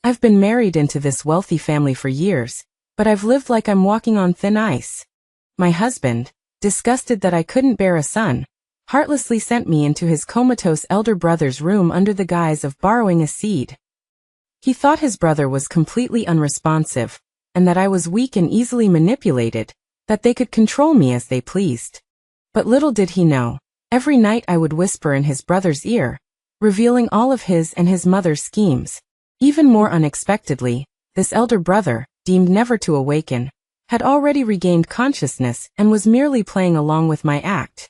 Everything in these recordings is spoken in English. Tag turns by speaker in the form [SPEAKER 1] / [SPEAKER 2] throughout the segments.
[SPEAKER 1] I've been married into this wealthy family for years, but I've lived like I'm walking on thin ice. My husband, disgusted that I couldn't bear a son, heartlessly sent me into his comatose elder brother's room under the guise of borrowing a seed. He thought his brother was completely unresponsive, and that I was weak and easily manipulated, that they could control me as they pleased. But little did he know, every night I would whisper in his brother's ear, revealing all of his and his mother's schemes. Even more unexpectedly, this elder brother, deemed never to awaken, had already regained consciousness and was merely playing along with my act.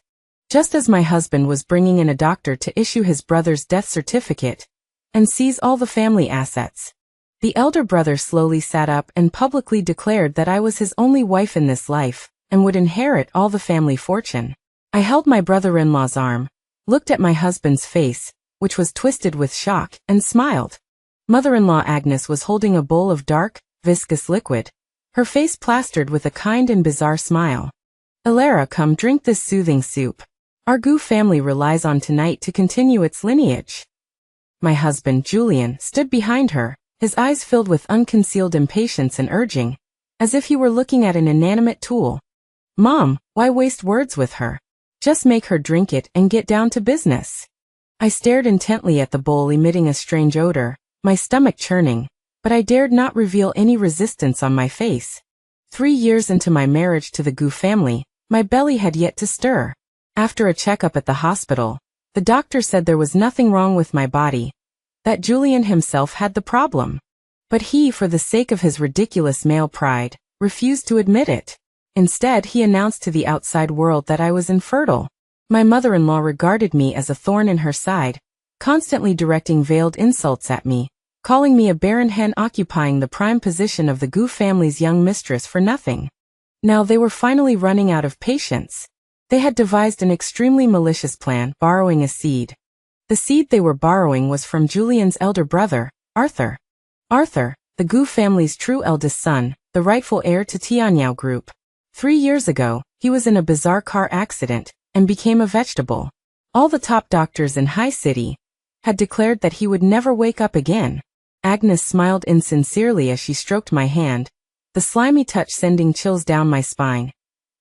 [SPEAKER 1] Just as my husband was bringing in a doctor to issue his brother's death certificate and seize all the family assets, the elder brother slowly sat up and publicly declared that I was his only wife in this life and would inherit all the family fortune. I held my brother-in-law's arm, looked at my husband's face, which was twisted with shock, and smiled. Mother-in-law Agnes was holding a bowl of dark, viscous liquid, her face plastered with a kind and bizarre smile. "Alara, come drink this soothing soup. Our Gu family relies on tonight to continue its lineage." My husband, Julian, stood behind her, his eyes filled with unconcealed impatience and urging, as if he were looking at an inanimate tool. "Mom, why waste words with her? Just make her drink it and get down to business." I stared intently at the bowl emitting a strange odor, my stomach churning, but I dared not reveal any resistance on my face. 3 years into my marriage to the Gu family, my belly had yet to stir. After a checkup at the hospital, the doctor said there was nothing wrong with my body, that Julian himself had the problem. But he, for the sake of his ridiculous male pride, refused to admit it. Instead, he announced to the outside world that I was infertile. My mother-in-law regarded me as a thorn in her side, constantly directing veiled insults at me, calling me a barren hen occupying the prime position of the Gu family's young mistress for nothing. Now they were finally running out of patience. They had devised an extremely malicious plan, borrowing a seed. The seed they were borrowing was from Julian's elder brother, Arthur. Arthur, the Gu family's true eldest son, the rightful heir to Tianyao Group. 3 years ago, he was in a bizarre car accident and became a vegetable. All the top doctors in High City had declared that he would never wake up again. Agnes smiled insincerely as she stroked my hand, the slimy touch sending chills down my spine.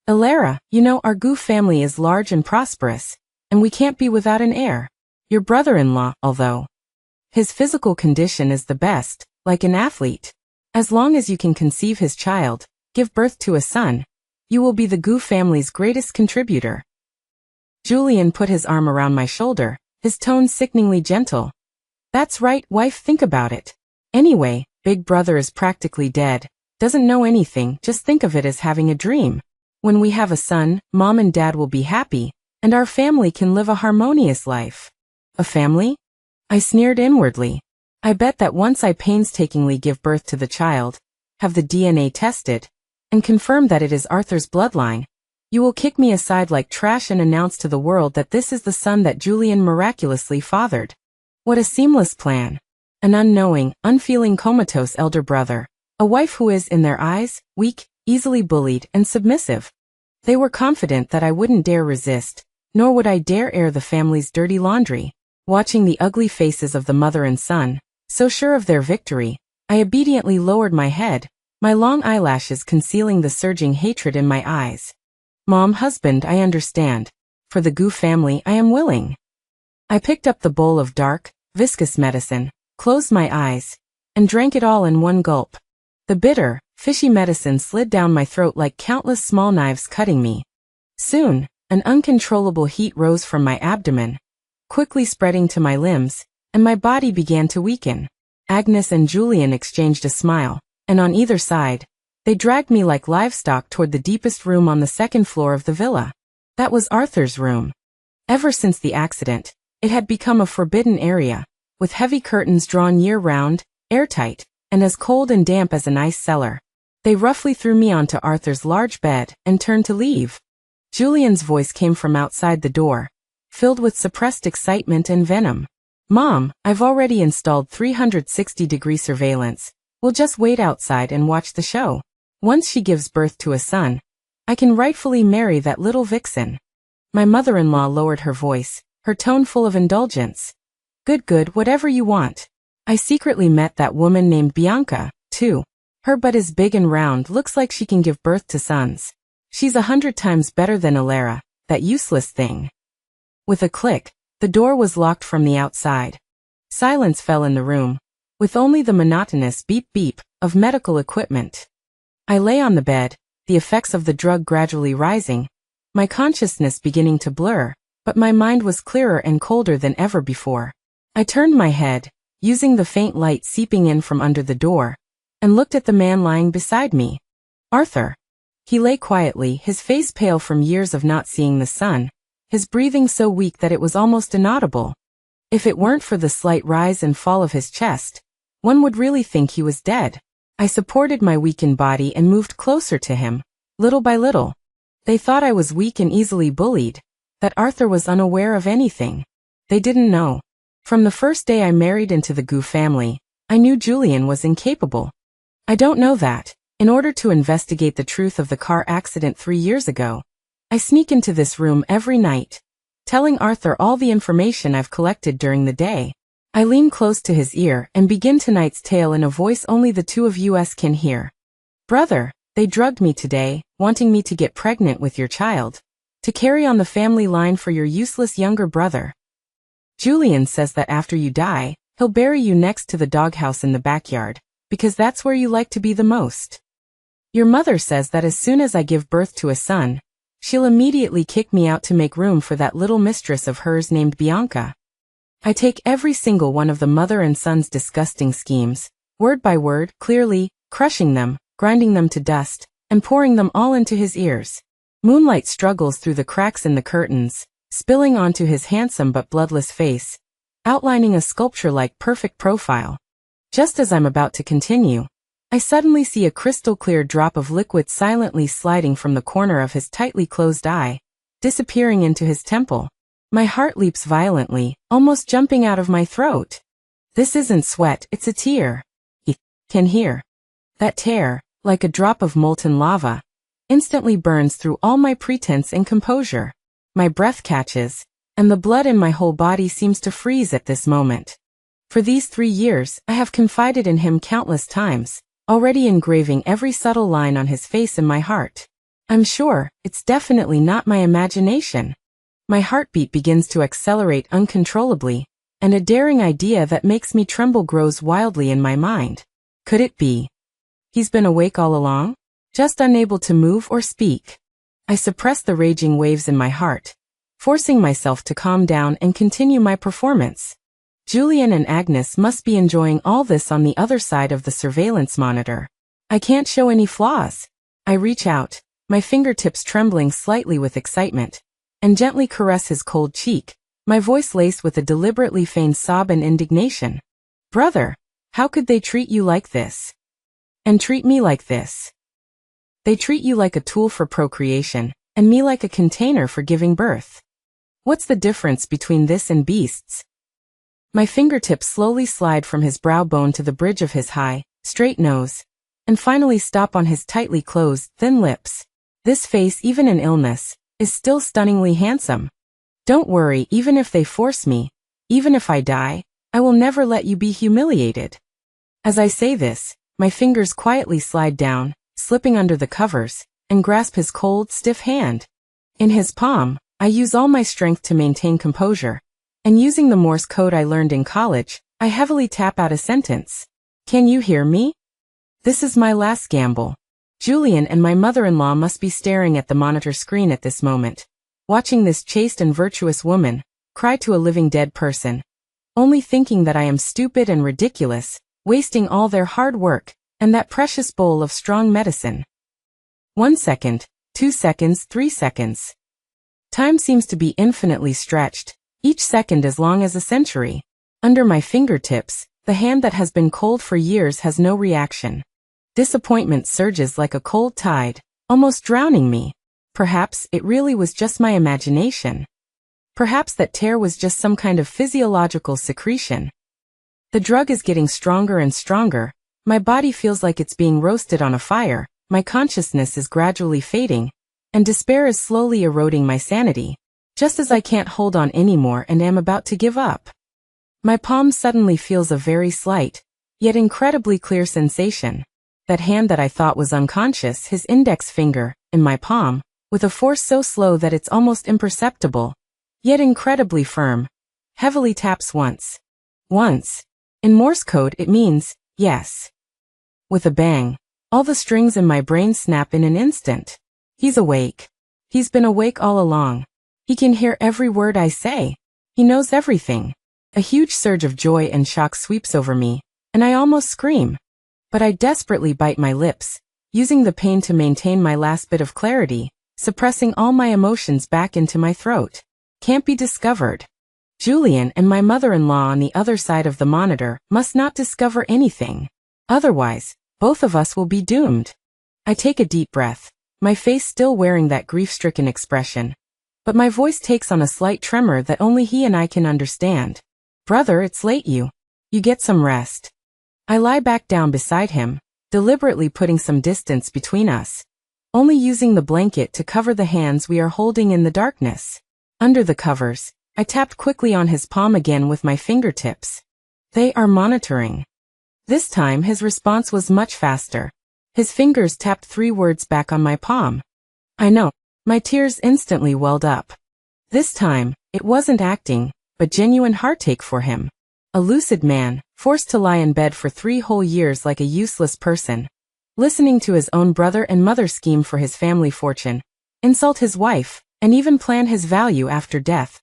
[SPEAKER 1] "Alara, you know our Gu family is large and prosperous, and we can't be without an heir. Your brother-in-law, although his physical condition is the best, like an athlete, as long as you can conceive his child, give birth to a son, you will be the Gu family's greatest contributor." Julian put his arm around my shoulder, his tone sickeningly gentle. "That's right, wife, think about it. Anyway, big brother is practically dead, doesn't know anything, just think of it as having a dream. When we have a son, mom and dad will be happy, and our family can live a harmonious life." "A family?" I sneered inwardly. "I bet that once I painstakingly give birth to the child, have the DNA tested, and confirm that it is Arthur's bloodline, you will kick me aside like trash and announce to the world that this is the son that Julian miraculously fathered. What a seamless plan. An unknowing, unfeeling comatose elder brother, a wife who is, in their eyes, weak, easily bullied, and submissive. They were confident that I wouldn't dare resist, nor would I dare air the family's dirty laundry." Watching the ugly faces of the mother and son, so sure of their victory, I obediently lowered my head, my long eyelashes concealing the surging hatred in my eyes. "Mom, husband, I understand. For the Gu family, I am willing." I picked up the bowl of dark, viscous medicine, closed my eyes, and drank it all in one gulp. The bitter, fishy medicine slid down my throat like countless small knives cutting me. Soon, an uncontrollable heat rose from my abdomen, quickly spreading to my limbs, and my body began to weaken. Agnes and Julian exchanged a smile, and on either side, they dragged me like livestock toward the deepest room on the second floor of the villa. That was Arthur's room. Ever since the accident, it had become a forbidden area, with heavy curtains drawn year-round, airtight, and as cold and damp as an ice cellar. They roughly threw me onto Arthur's large bed and turned to leave. Julian's voice came from outside the door, filled with suppressed excitement and venom. "Mom, I've already installed 360-degree surveillance. We'll just wait outside and watch the show. Once she gives birth to a son, I can rightfully marry that little vixen." My mother-in-law lowered her voice, her tone full of indulgence. Good, whatever you want. I secretly met that woman named Bianca, too. Her butt is big and round, looks like she can give birth to sons. She's 100 times better than Alara, that useless thing. With a click, the door was locked from the outside. Silence fell in the room, with only the monotonous beep-beep of medical equipment. I lay on the bed, the effects of the drug gradually rising, my consciousness beginning to blur, but my mind was clearer and colder than ever before. I turned my head, using the faint light seeping in from under the door, and looked at the man lying beside me. Arthur. He lay quietly, his face pale from years of not seeing the sun, his breathing so weak that it was almost inaudible. If it weren't for the slight rise and fall of his chest, one would really think he was dead. I supported my weakened body and moved closer to him, little by little. They thought I was weak and easily bullied, that Arthur was unaware of anything. They didn't know. From the first day I married into the Gu family, I knew Julian was incapable. I don't know that, in order to investigate the truth of the car accident 3 years ago, I sneak into this room every night, telling Arthur all the information I've collected during the day. I lean close to his ear and begin tonight's tale in a voice only the two of us can hear. Brother, they drugged me today, wanting me to get pregnant with your child, to carry on the family line for your useless younger brother. Julian says that after you die, he'll bury you next to the doghouse in the backyard, because that's where you like to be the most. Your mother says that as soon as I give birth to a son, she'll immediately kick me out to make room for that little mistress of hers named Bianca. I take every single one of the mother and son's disgusting schemes, word by word, clearly, crushing them, grinding them to dust, and pouring them all into his ears. Moonlight struggles through the cracks in the curtains, spilling onto his handsome but bloodless face, outlining a sculpture-like perfect profile. Just as I'm about to continue, I suddenly see a crystal-clear drop of liquid silently sliding from the corner of his tightly closed eye, disappearing into his temple. My heart leaps violently, almost jumping out of my throat. This isn't sweat, it's a tear. He can hear. That tear, like a drop of molten lava, instantly burns through all my pretense and composure. My breath catches, and the blood in my whole body seems to freeze at this moment. For these 3 years, I have confided in him countless times, already engraving every subtle line on his face in my heart. I'm sure, it's definitely not my imagination. My heartbeat begins to accelerate uncontrollably, and a daring idea that makes me tremble grows wildly in my mind. Could it be? He's been awake all along? Just unable to move or speak. I suppress the raging waves in my heart, forcing myself to calm down and continue my performance. Julian and Agnes must be enjoying all this on the other side of the surveillance monitor. I can't show any flaws. I reach out, my fingertips trembling slightly with excitement, and gently caress his cold cheek, my voice laced with a deliberately feigned sob and indignation. Brother, how could they treat you like this? And treat me like this? They treat you like a tool for procreation, and me like a container for giving birth. What's the difference between this and beasts? My fingertips slowly slide from his brow bone to the bridge of his high, straight nose, and finally stop on his tightly closed, thin lips. This face, even in illness, is still stunningly handsome. Don't worry, even if they force me, even if I die, I will never let you be humiliated. As I say this, my fingers quietly slide down, slipping under the covers, and grasp his cold, stiff hand. In his palm, I use all my strength to maintain composure, and using the Morse code I learned in college, I heavily tap out a sentence. Can you hear me? This is my last gamble. Julian and my mother-in-law must be staring at the monitor screen at this moment, watching this chaste and virtuous woman cry to a living dead person, only thinking that I am stupid and ridiculous, wasting all their hard work and that precious bowl of strong medicine. 1 second, 2 seconds, 3 seconds. Time seems to be infinitely stretched, each second as long as a century. Under my fingertips, the hand that has been cold for years has no reaction. Disappointment surges like a cold tide, almost drowning me. Perhaps it really was just my imagination. Perhaps that tear was just some kind of physiological secretion. The drug is getting stronger and stronger. My body feels like it's being roasted on a fire. My consciousness is gradually fading, and despair is slowly eroding my sanity, just as I can't hold on anymore and am about to give up. My palm suddenly feels a very slight, yet incredibly clear sensation. That hand that I thought was unconscious, his index finger, in my palm, with a force so slow that it's almost imperceptible, yet incredibly firm, heavily taps once. Once. In Morse code it means, yes. With a bang, all the strings in my brain snap in an instant. He's awake. He's been awake all along. He can hear every word I say. He knows everything. A huge surge of joy and shock sweeps over me, and I almost scream. But I desperately bite my lips, using the pain to maintain my last bit of clarity, suppressing all my emotions back into my throat. Can't be discovered. Julian and my mother-in-law on the other side of the monitor must not discover anything. Otherwise, both of us will be doomed. I take a deep breath, my face still wearing that grief-stricken expression. But my voice takes on a slight tremor that only he and I can understand. Brother, it's late you get some rest. I lie back down beside him, deliberately putting some distance between us, only using the blanket to cover the hands we are holding in the darkness. Under the covers, I tapped quickly on his palm again with my fingertips. They are monitoring. This time his response was much faster. His fingers tapped 3 words back on my palm. I know. My tears instantly welled up. This time, it wasn't acting, but genuine heartache for him. A lucid man, forced to lie in bed for 3 whole years like a useless person, listening to his own brother and mother scheme for his family fortune, insult his wife, and even plan his value after death,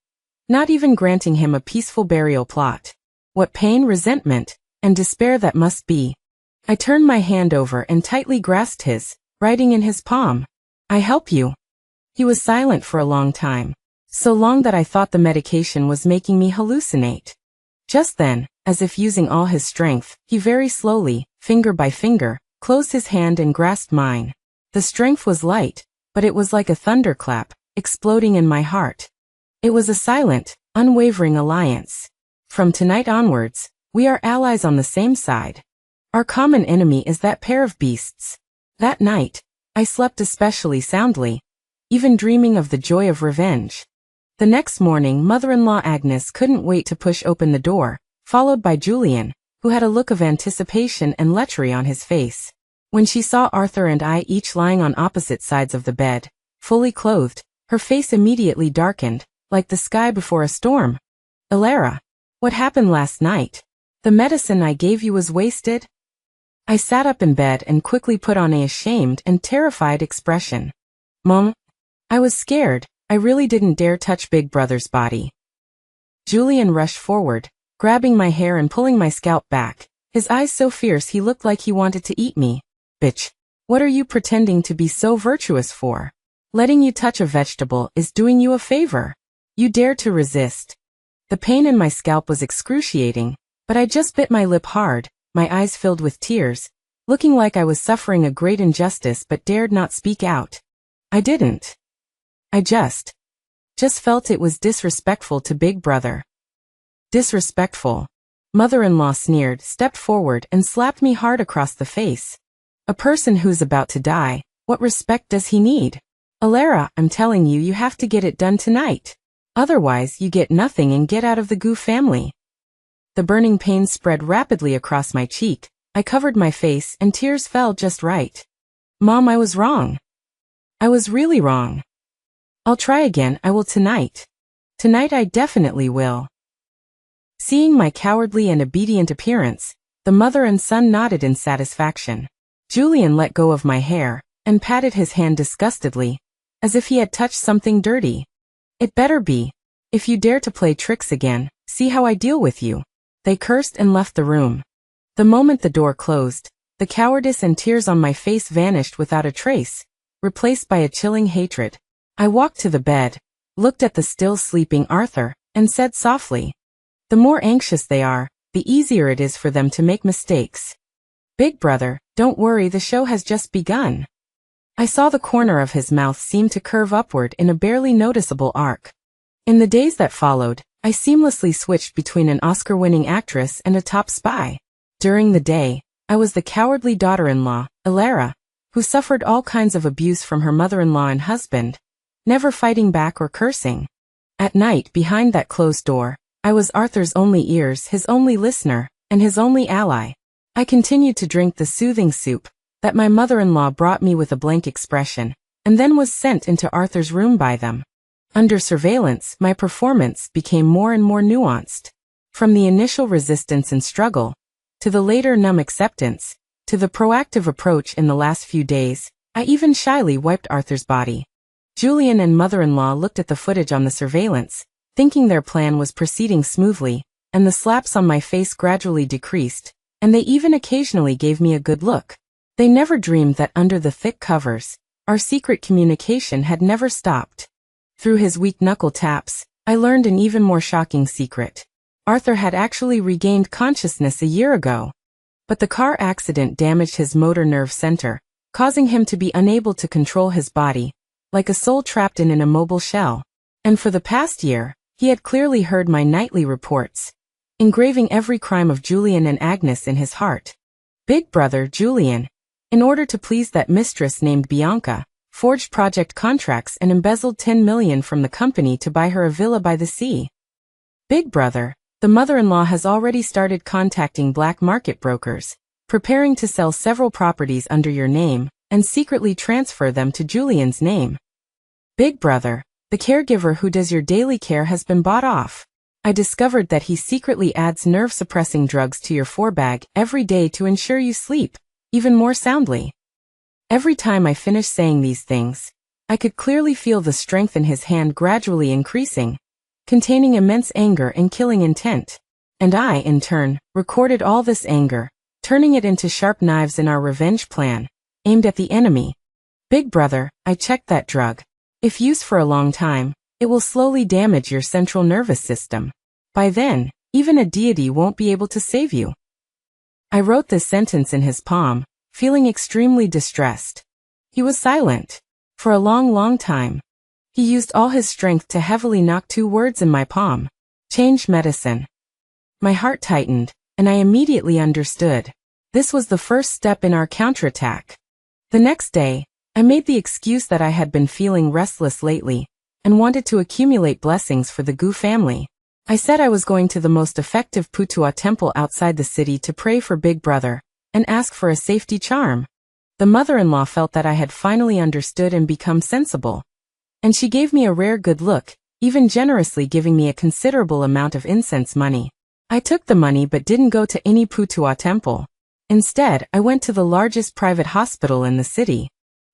[SPEAKER 1] not even granting him a peaceful burial plot. What pain, resentment, and despair that must be. I turned my hand over and tightly grasped his, writing in his palm, "I help you." He was silent for a long time, so long that I thought the medication was making me hallucinate. Just then, as if using all his strength, he very slowly, finger by finger, closed his hand and grasped mine. The strength was light, but it was like a thunderclap, exploding in my heart. It was a silent, unwavering alliance. From tonight onwards, we are allies on the same side. Our common enemy is that pair of beasts. That night, I slept especially soundly, even dreaming of the joy of revenge. The next morning, mother-in-law Agnes couldn't wait to push open the door, followed by Julian, who had a look of anticipation and lechery on his face. When she saw Arthur and I each lying on opposite sides of the bed, fully clothed, her face immediately darkened, like the sky before a storm. "Alara, what happened last night? The medicine I gave you was wasted?" I sat up in bed and quickly put on a ashamed and terrified expression. "Mom, I was scared. I really didn't dare touch Big Brother's body." Julian rushed forward, grabbing my hair and pulling my scalp back, his eyes so fierce he looked like he wanted to eat me. "Bitch, what are you pretending to be so virtuous for? Letting you touch a vegetable is doing you a favor. You dare to resist." The pain in my scalp was excruciating, but I just bit my lip hard, my eyes filled with tears, looking like I was suffering a great injustice but dared not speak out. I didn't. I just felt it was disrespectful to Big Brother. Disrespectful. Mother-in-law sneered, stepped forward and slapped me hard across the face. A person who's about to die, what respect does he need? "Alara, I'm telling you, you have to get it done tonight. Otherwise, you get nothing and get out of the Goo family." The burning pain spread rapidly across my cheek. I covered my face and tears fell just right. "Mom, I was wrong. I was really wrong. I'll try again, I will tonight. Tonight I definitely will." Seeing my cowardly and obedient appearance, the mother and son nodded in satisfaction. Julian let go of my hair and patted his hand disgustedly, as if he had touched something dirty. "It better be. If you dare to play tricks again, see how I deal with you." They cursed and left the room. The moment the door closed, the cowardice and tears on my face vanished without a trace, replaced by a chilling hatred. I walked to the bed, looked at the still sleeping Arthur, and said softly, "The more anxious they are, the easier it is for them to make mistakes. Big Brother, don't worry, the show has just begun." I saw the corner of his mouth seem to curve upward in a barely noticeable arc. In the days that followed, I seamlessly switched between an Oscar-winning actress and a top spy. During the day, I was the cowardly daughter-in-law, Alara, who suffered all kinds of abuse from her mother-in-law and husband, never fighting back or cursing. At night, behind that closed door, I was Arthur's only ears, his only listener, and his only ally. I continued to drink the soothing soup that my mother-in-law brought me with a blank expression, and then was sent into Arthur's room by them. Under surveillance, my performance became more and more nuanced. From the initial resistance and struggle, to the later numb acceptance, to the proactive approach in the last few days, I even shyly wiped Arthur's body. Julian and mother-in-law looked at the footage on the surveillance, thinking their plan was proceeding smoothly, and the slaps on my face gradually decreased, and they even occasionally gave me a good look. They never dreamed that under the thick covers, our secret communication had never stopped. Through his weak knuckle taps, I learned an even more shocking secret. Arthur had actually regained consciousness a year ago. But the car accident damaged his motor nerve center, causing him to be unable to control his body, like a soul trapped in an immobile shell. And for the past year, he had clearly heard my nightly reports, engraving every crime of Julian and Agnes in his heart. Big brother Julian, in order to please that mistress named Bianca, forged project contracts and embezzled 10 million from the company to buy her a villa by the sea. Big brother, the mother-in-law has already started contacting black market brokers, preparing to sell several properties under your name, and secretly transfer them to Julian's name. Big brother, the caregiver who does your daily care has been bought off. I discovered that he secretly adds nerve-suppressing drugs to your forebag every day to ensure you sleep, even more soundly. Every time I finished saying these things, I could clearly feel the strength in his hand gradually increasing, containing immense anger and killing intent. And I, in turn, recorded all this anger, turning it into sharp knives in our revenge plan, aimed at the enemy. Big brother, I checked that drug. If used for a long time, it will slowly damage your central nervous system. By then, even a deity won't be able to save you. I wrote this sentence in his palm, feeling extremely distressed. He was silent. For a long time. He used all his strength to heavily knock 2 words in my palm. Change medicine. My heart tightened, and I immediately understood. This was the first step in our counterattack. The next day, I made the excuse that I had been feeling restless lately, and wanted to accumulate blessings for the Gu family. I said I was going to the most effective Putua temple outside the city to pray for Big Brother, and ask for a safety charm. The mother-in-law felt that I had finally understood and become sensible. And she gave me a rare good look, even generously giving me a considerable amount of incense money. I took the money but didn't go to any Putua temple. Instead, I went to the largest private hospital in the city.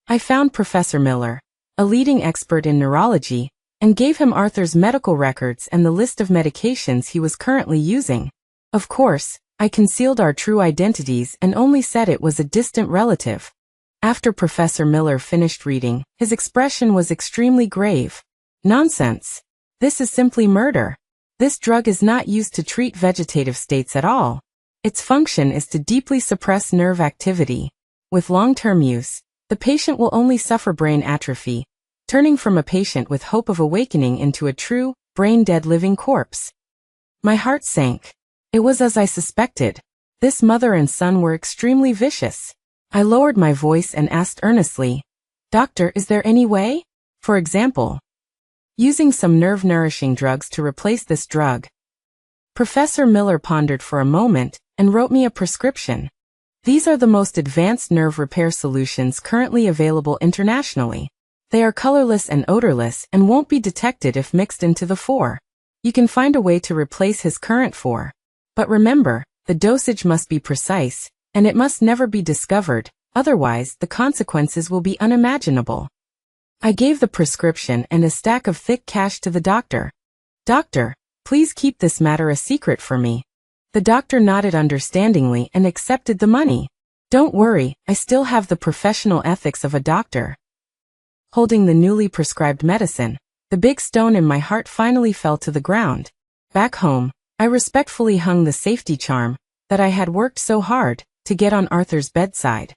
[SPEAKER 1] I found Professor Miller, a leading expert in neurology, and gave him Arthur's medical records and the list of medications he was currently using. Of course, I concealed our true identities and only said it was a distant relative. After Professor Miller finished reading, his expression was extremely grave. Nonsense. This is simply murder. This drug is not used to treat vegetative states at all. Its function is to deeply suppress nerve activity. With long-term use, the patient will only suffer brain atrophy, turning from a patient with hope of awakening into a true, brain-dead living corpse. My heart sank. It was as I suspected. This mother and son were extremely vicious. I lowered my voice and asked earnestly, "Doctor, is there any way? For example, using some nerve-nourishing drugs to replace this drug?" Professor Miller pondered for a moment and wrote me a prescription. These are the most advanced nerve repair solutions currently available internationally. They are colorless and odorless and won't be detected if mixed into the 4. You can find a way to replace his current 4. But remember, the dosage must be precise, and it must never be discovered, otherwise the consequences will be unimaginable. I gave the prescription and a stack of thick cash to the doctor. "Doctor, please keep this matter a secret for me." The doctor nodded understandingly and accepted the money. "Don't worry, I still have the professional ethics of a doctor." Holding the newly prescribed medicine, the big stone in my heart finally fell to the ground. Back home, I respectfully hung the safety charm that I had worked so hard to get on Arthur's bedside.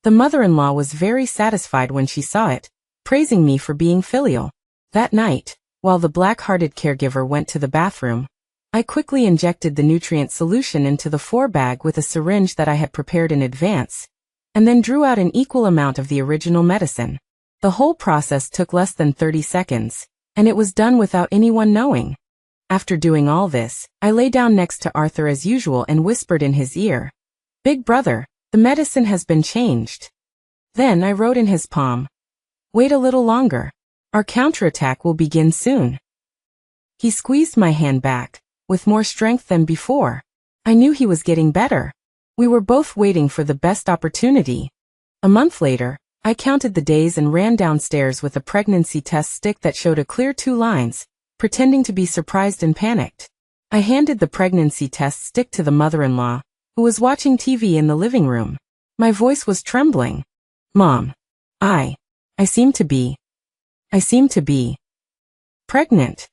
[SPEAKER 1] The mother-in-law was very satisfied when she saw it, praising me for being filial. That night, while the black-hearted caregiver went to the bathroom, I quickly injected the nutrient solution into the 4 bag with a syringe that I had prepared in advance, and then drew out an equal amount of the original medicine. The whole process took less than 30 seconds, and it was done without anyone knowing. After doing all this, I lay down next to Arthur as usual and whispered in his ear, "Big brother, the medicine has been changed." Then I wrote in his palm, "Wait a little longer. Our counterattack will begin soon." He squeezed my hand back, with more strength than before. I knew he was getting better. We were both waiting for the best opportunity. A month later, I counted the days and ran downstairs with a pregnancy test stick that showed a clear 2 lines, pretending to be surprised and panicked. I handed the pregnancy test stick to the mother-in-law, who was watching TV in the living room. My voice was trembling. "Mom, I seem to be pregnant."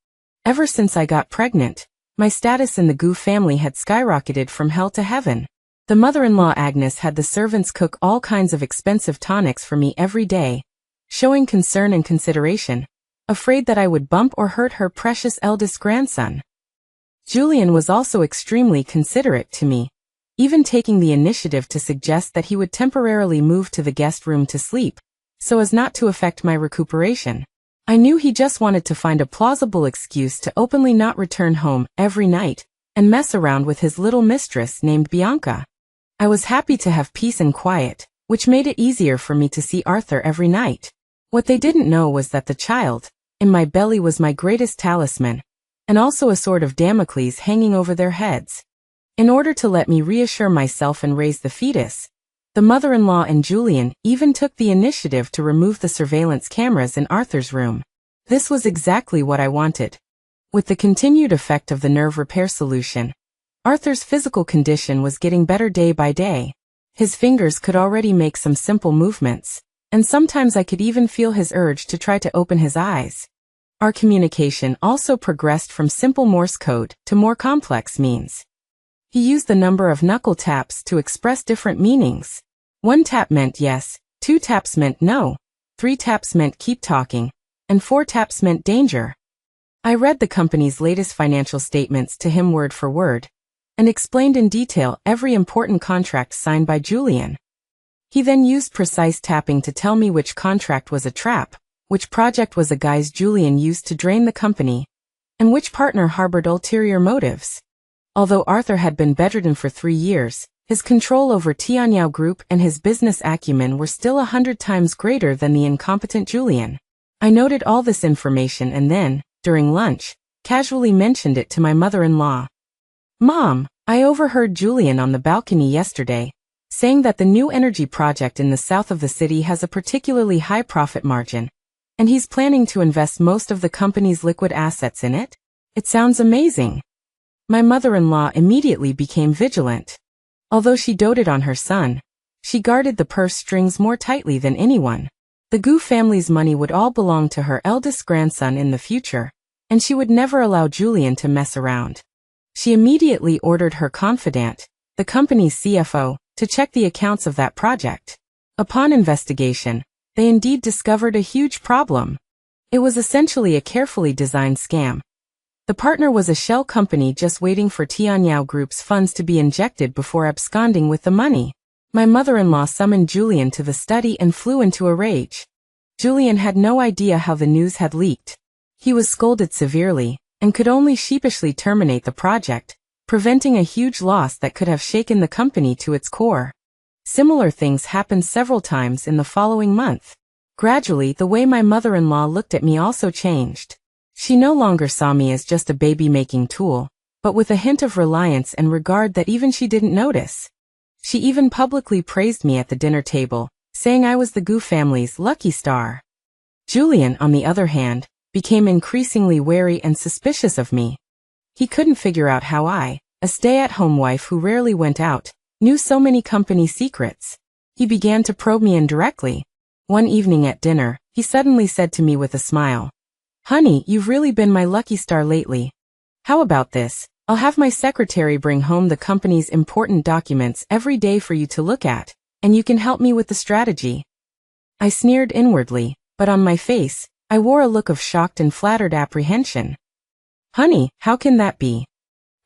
[SPEAKER 1] Ever since I got pregnant, my status in the Gu family had skyrocketed from hell to heaven. The mother-in-law Agnes had the servants cook all kinds of expensive tonics for me every day, showing concern and consideration, afraid that I would bump or hurt her precious eldest grandson. Julian was also extremely considerate to me, even taking the initiative to suggest that he would temporarily move to the guest room to sleep, so as not to affect my recuperation. I knew he just wanted to find a plausible excuse to openly not return home every night and mess around with his little mistress named Bianca. I was happy to have peace and quiet, which made it easier for me to see Arthur every night. What they didn't know was that the child in my belly was my greatest talisman, and also a sword of Damocles hanging over their heads. In order to let me reassure myself and raise the fetus, the mother-in-law and Julian even took the initiative to remove the surveillance cameras in Arthur's room. This was exactly what I wanted. With the continued effect of the nerve repair solution, Arthur's physical condition was getting better day by day. His fingers could already make some simple movements, and sometimes I could even feel his urge to try to open his eyes. Our communication also progressed from simple Morse code to more complex means. He used the number of knuckle taps to express different meanings. 1 tap meant yes, 2 taps meant no, 3 taps meant keep talking, and 4 taps meant danger. I read the company's latest financial statements to him word for word, and explained in detail every important contract signed by Julian. He then used precise tapping to tell me which contract was a trap, which project was a guise Julian used to drain the company, and which partner harbored ulterior motives. Although Arthur had been bedridden for 3 years, his control over Tianyao Group and his business acumen were still 100 times greater than the incompetent Julian. I noted all this information and then, during lunch, casually mentioned it to my mother-in-law. "Mom, I overheard Julian on the balcony yesterday, saying that the new energy project in the south of the city has a particularly high profit margin, and he's planning to invest most of the company's liquid assets in it. It sounds amazing." My mother-in-law immediately became vigilant. Although she doted on her son, she guarded the purse strings more tightly than anyone. The Gu family's money would all belong to her eldest grandson in the future, and she would never allow Julian to mess around. She immediately ordered her confidant, the company's CFO, to check the accounts of that project. Upon investigation, they indeed discovered a huge problem. It was essentially a carefully designed scam. The partner was a shell company just waiting for Tianyao Group's funds to be injected before absconding with the money. My mother-in-law summoned Julian to the study and flew into a rage. Julian had no idea how the news had leaked. He was scolded severely, and could only sheepishly terminate the project, preventing a huge loss that could have shaken the company to its core. Similar things happened several times in the following month. Gradually, the way my mother-in-law looked at me also changed. She no longer saw me as just a baby-making tool, but with a hint of reliance and regard that even she didn't notice. She even publicly praised me at the dinner table, saying I was the Gu family's lucky star. Julian, on the other hand, became increasingly wary and suspicious of me. He couldn't figure out how I, a stay-at-home wife who rarely went out, knew so many company secrets. He began to probe me indirectly. One evening at dinner, he suddenly said to me with a smile, "Honey, you've really been my lucky star lately. How about this? I'll have my secretary bring home the company's important documents every day for you to look at, and you can help me with the strategy." I sneered inwardly, but on my face, I wore a look of shocked and flattered apprehension. "Honey, how can that be?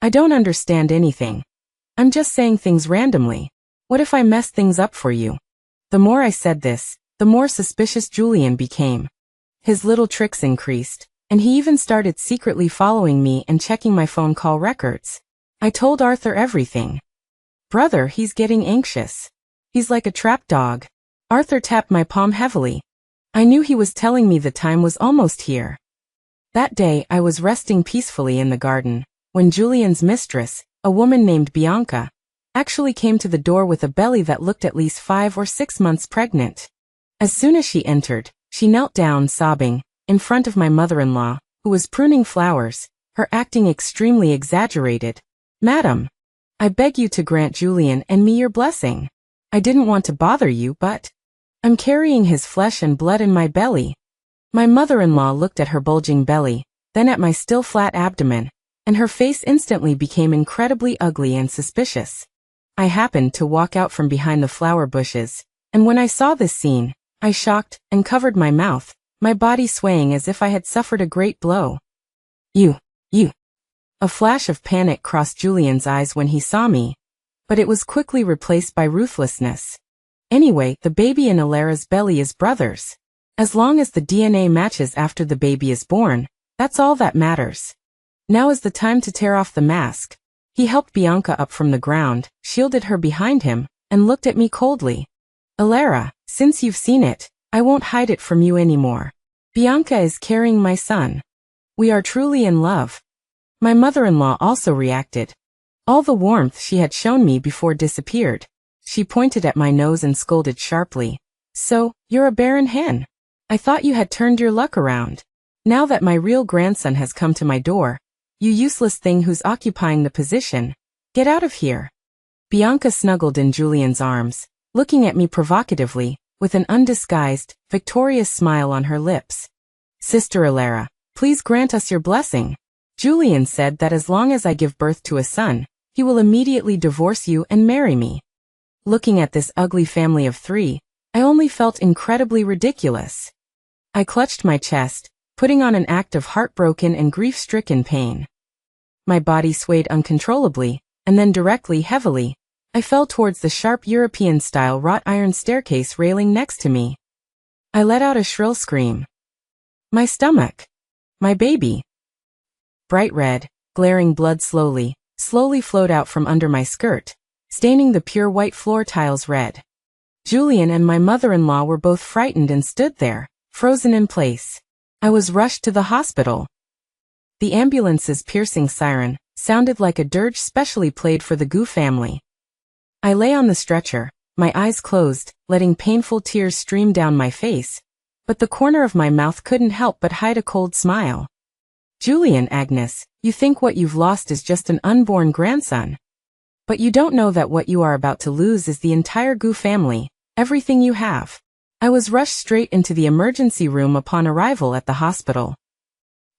[SPEAKER 1] I don't understand anything. I'm just saying things randomly. What if I mess things up for you?" The more I said this, the more suspicious Julian became. His little tricks increased, And he even started secretly following me and checking my phone call records. I told Arthur everything. Brother, he's getting anxious. He's like a trapped dog. Arthur tapped my palm heavily. I knew he was telling me the time was almost here. That day, I was resting peacefully in the garden, when Julian's mistress, a woman named Bianca, actually came to the door with a belly that looked at least 5 or 6 months pregnant. As soon as she entered, she knelt down, sobbing, in front of my mother-in-law, who was pruning flowers, her acting extremely exaggerated. Madam, I beg you to grant Julian and me your blessing. I didn't want to bother you, but I'm carrying his flesh and blood in my belly. My mother-in-law looked at her bulging belly, then at my still flat abdomen, and her face instantly became incredibly ugly and suspicious. I happened to walk out from behind the flower bushes, and when I saw this scene, I shocked and covered my mouth, my body swaying as if I had suffered a great blow. You. A flash of panic crossed Julian's eyes when he saw me, but it was quickly replaced by ruthlessness. Anyway, the baby in Alara's belly is brothers. As long as the DNA matches after the baby is born, that's all that matters. Now is the time to tear off the mask. He helped Bianca up from the ground, shielded her behind him, and looked at me coldly. Alara, since you've seen it, I won't hide it from you anymore. Bianca is carrying my son. We are truly in love. My mother-in-law also reacted. All the warmth she had shown me before disappeared. She pointed at my nose and scolded sharply. So, you're a barren hen. I thought you had turned your luck around. Now that my real grandson has come to my door, you useless thing who's occupying the position, get out of here. Bianca snuggled in Julian's arms, looking at me provocatively, with an undisguised, victorious smile on her lips. Sister Alara, please grant us your blessing. Julian said that as long as I give birth to a son, he will immediately divorce you and marry me. Looking at this ugly family of 3, I only felt incredibly ridiculous. I clutched my chest, putting on an act of heartbroken and grief-stricken pain. My body swayed uncontrollably, and then directly, heavily, I fell towards the sharp European-style wrought iron staircase railing next to me. I let out a shrill scream. My stomach. My baby. Bright red, glaring blood slowly flowed out from under my skirt, staining the pure white floor tiles red. Julian and my mother-in-law were both frightened and stood there, frozen in place. I was rushed to the hospital. The ambulance's piercing siren sounded like a dirge specially played for the Gu family. I lay on the stretcher, my eyes closed, letting painful tears stream down my face, but the corner of my mouth couldn't help but hide a cold smile. Julian, Agnes, you think what you've lost is just an unborn grandson. But you don't know that what you are about to lose is the entire Gu family, everything you have. I was rushed straight into the emergency room upon arrival at the hospital.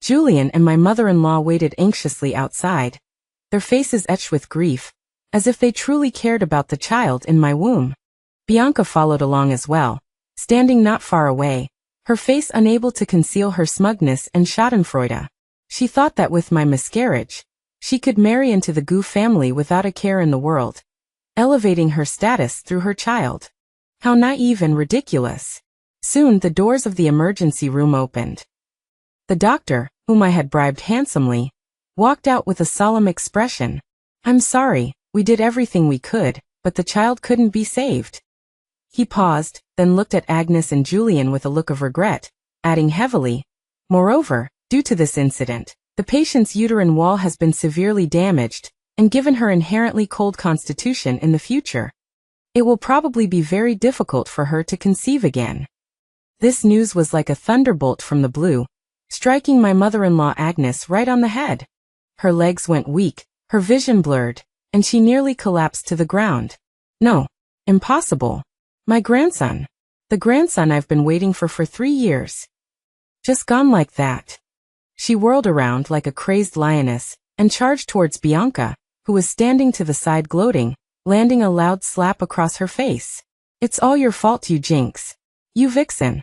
[SPEAKER 1] Julian and my mother-in-law waited anxiously outside, their faces etched with grief, as if they truly cared about the child in my womb. Bianca followed along as well, standing not far away, her face unable to conceal her smugness and schadenfreude. She thought that with my miscarriage, she could marry into the Gu family without a care in the world, elevating her status through her child. How naive and ridiculous. Soon the doors of the emergency room opened. The doctor, whom I had bribed handsomely, walked out with a solemn expression. I'm sorry, we did everything we could, but the child couldn't be saved. He paused, then looked at Agnes and Julian with a look of regret, adding heavily, moreover, due to this incident, the patient's uterine wall has been severely damaged, and given her inherently cold constitution in the future, it will probably be very difficult for her to conceive again. This news was like a thunderbolt from the blue, striking my mother-in-law Agnes right on the head. Her legs went weak, her vision blurred, and she nearly collapsed to the ground. No, impossible. My grandson. The grandson I've been waiting for 3 years. Just gone like that. She whirled around like a crazed lioness and charged towards Bianca, who was standing to the side gloating, landing a loud slap across her face. It's all your fault, you jinx. You vixen.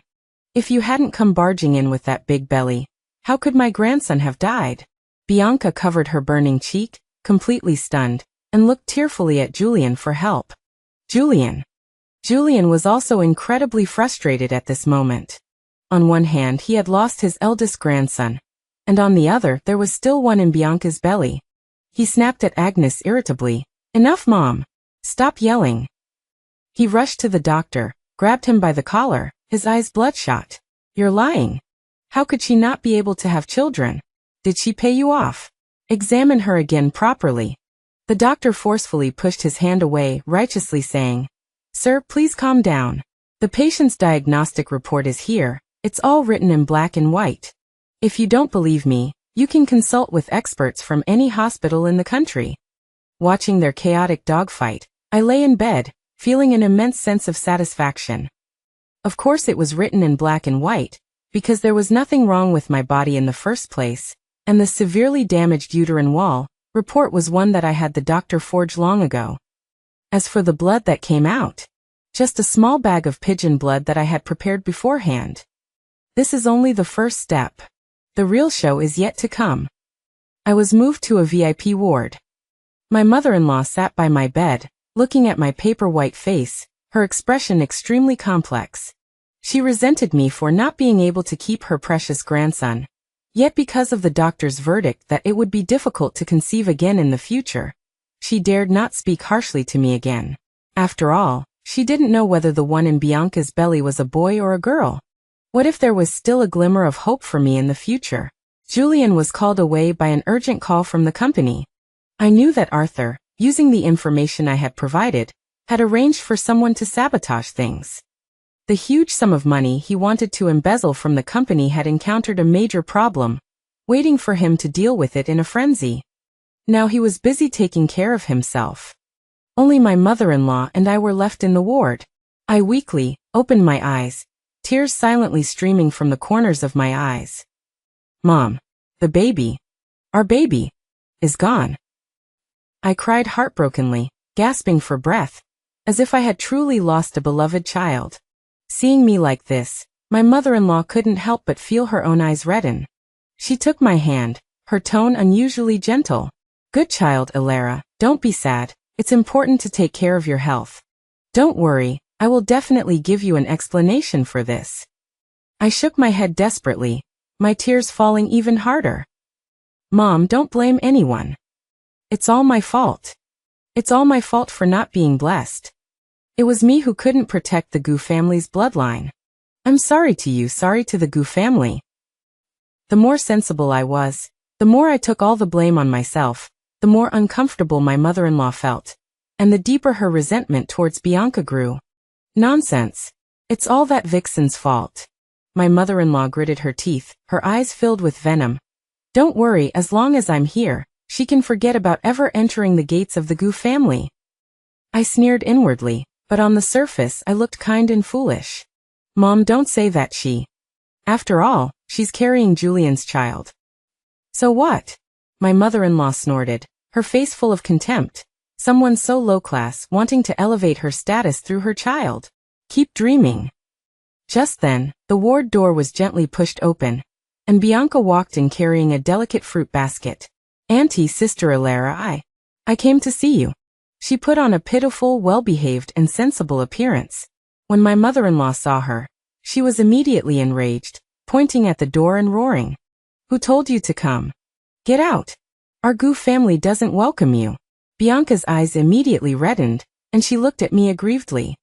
[SPEAKER 1] If you hadn't come barging in with that big belly, how could my grandson have died? Bianca covered her burning cheek, completely stunned, and looked tearfully at Julian for help. Julian was also incredibly frustrated at this moment. On one hand, he had lost his eldest grandson, and on the other there was still one in Bianca's belly. He snapped at Agnes irritably. "Enough, Mom! Stop yelling!" He rushed to the doctor, grabbed him by the collar, his eyes bloodshot. "You're lying. How could she not be able to have children? Did she pay you off? Examine her again properly." The doctor forcefully pushed his hand away, righteously saying, "Sir, please calm down. The patient's diagnostic report is here. It's all written in black and white. If you don't believe me, you can consult with experts from any hospital in the country." Watching their chaotic dogfight, I lay in bed, feeling an immense sense of satisfaction. Of course it was written in black and white, because there was nothing wrong with my body in the first place, and the severely damaged uterine wall report was one that I had the doctor forge long ago. As for the blood that came out, just a small bag of pigeon blood that I had prepared beforehand. This is only the first step. The real show is yet to come. I was moved to a VIP ward. My mother-in-law sat by my bed, looking at my paper-white face, her expression extremely complex. She resented me for not being able to keep her precious grandson. Yet because of the doctor's verdict that it would be difficult to conceive again in the future, she dared not speak harshly to me again. After all, she didn't know whether the one in Bianca's belly was a boy or a girl. What if there was still a glimmer of hope for me in the future? Julian was called away by an urgent call from the company. I knew that Arthur, using the information I had provided, had arranged for someone to sabotage things. The huge sum of money he wanted to embezzle from the company had encountered a major problem, waiting for him to deal with it in a frenzy. Now he was busy taking care of himself. Only my mother-in-law and I were left in the ward. I weakly opened my eyes, tears silently streaming from the corners of my eyes. "Mom, the baby, our baby, is gone." I cried heartbrokenly, gasping for breath, as if I had truly lost a beloved child. Seeing me like this, my mother-in-law couldn't help but feel her own eyes redden. She took my hand, her tone unusually gentle. "Good child, Alara, don't be sad. It's important to take care of your health. Don't worry, I will definitely give you an explanation for this." I shook my head desperately, my tears falling even harder. "Mom, don't blame anyone. It's all my fault. It's all my fault for not being blessed. It was me who couldn't protect the Gu family's bloodline. I'm sorry to you, sorry to the Gu family." The more sensible I was, the more I took all the blame on myself, the more uncomfortable my mother-in-law felt, and the deeper her resentment towards Bianca grew. "Nonsense. It's all that vixen's fault." My mother-in-law gritted her teeth, her eyes filled with venom. "Don't worry, as long as I'm here, she can forget about ever entering the gates of the Gu family." I sneered inwardly, but on the surface I looked kind and foolish. "Mom, don't say that After all, she's carrying Julian's child." "So what?" My mother-in-law snorted, her face full of contempt. Someone so low-class wanting to elevate her status through her child. Keep dreaming. Just then, the ward door was gently pushed open, and Bianca walked in carrying a delicate fruit basket. "Auntie, Sister Alara, I came to see you." She put on a pitiful, well-behaved and sensible appearance. When my mother-in-law saw her, she was immediately enraged, pointing at the door and roaring. "Who told you to come? Get out! Our Gu family doesn't welcome you." Bianca's eyes immediately reddened, and she looked at me aggrievedly.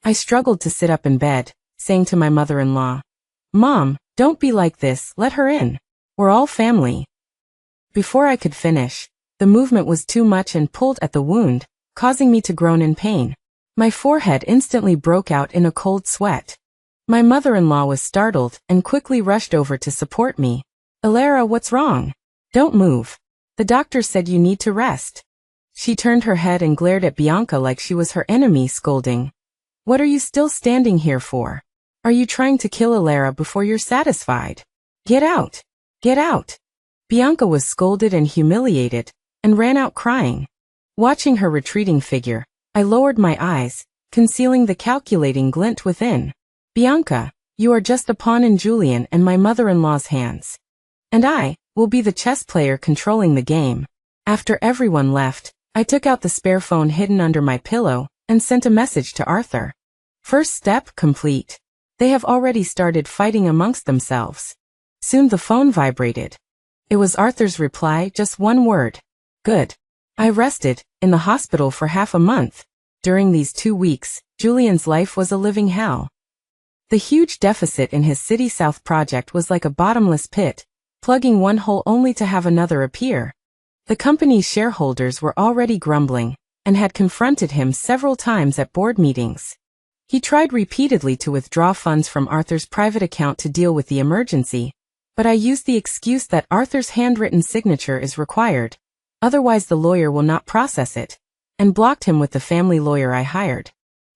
[SPEAKER 1] I struggled to sit up in bed, saying to my mother-in-law, "Mom, don't be like this, let her in. We're all family." Before I could finish, the movement was too much and pulled at the wound, causing me to groan in pain. My forehead instantly broke out in a cold sweat. My mother-in-law was startled and quickly rushed over to support me. "Alara, what's wrong? Don't move. The doctor said you need to rest." She turned her head and glared at Bianca like she was her enemy, scolding. "What are you still standing here for? Are you trying to kill Alara before you're satisfied? Get out! Get out!" Bianca was scolded and humiliated, and ran out crying. Watching her retreating figure, I lowered my eyes, concealing the calculating glint within. "Bianca, you are just a pawn in Julian and my mother-in-law's hands. And I will be the chess player controlling the game." After everyone left, I took out the spare phone hidden under my pillow and sent a message to Arthur. "First step complete. They have already started fighting amongst themselves." Soon the phone vibrated. It was Arthur's reply, just one word. Good. I rested, in the hospital for half a month. During these 2 weeks, Julian's life was a living hell. The huge deficit in his City South project was like a bottomless pit, plugging one hole only to have another appear. The company's shareholders were already grumbling, and had confronted him several times at board meetings. He tried repeatedly to withdraw funds from Arthur's private account to deal with the emergency, but I used the excuse that Arthur's handwritten signature is required, otherwise the lawyer will not process it, and blocked him with the family lawyer I hired.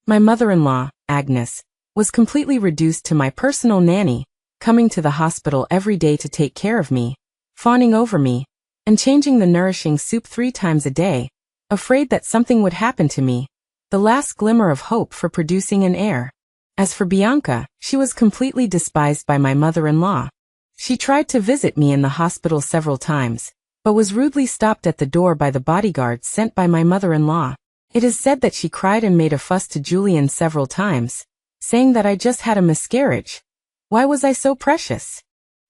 [SPEAKER 1] My mother-in-law, Agnes, was completely reduced to my personal nanny, coming to the hospital every day to take care of me, fawning over me, and changing the nourishing soup 3 times a day, afraid that something would happen to me, the last glimmer of hope for producing an heir. As for Bianca, she was completely despised by my mother-in-law. She tried to visit me in the hospital several times, but was rudely stopped at the door by the bodyguards sent by my mother-in-law. It is said that she cried and made a fuss to Julian several times, saying that I just had a miscarriage. Why was I so precious?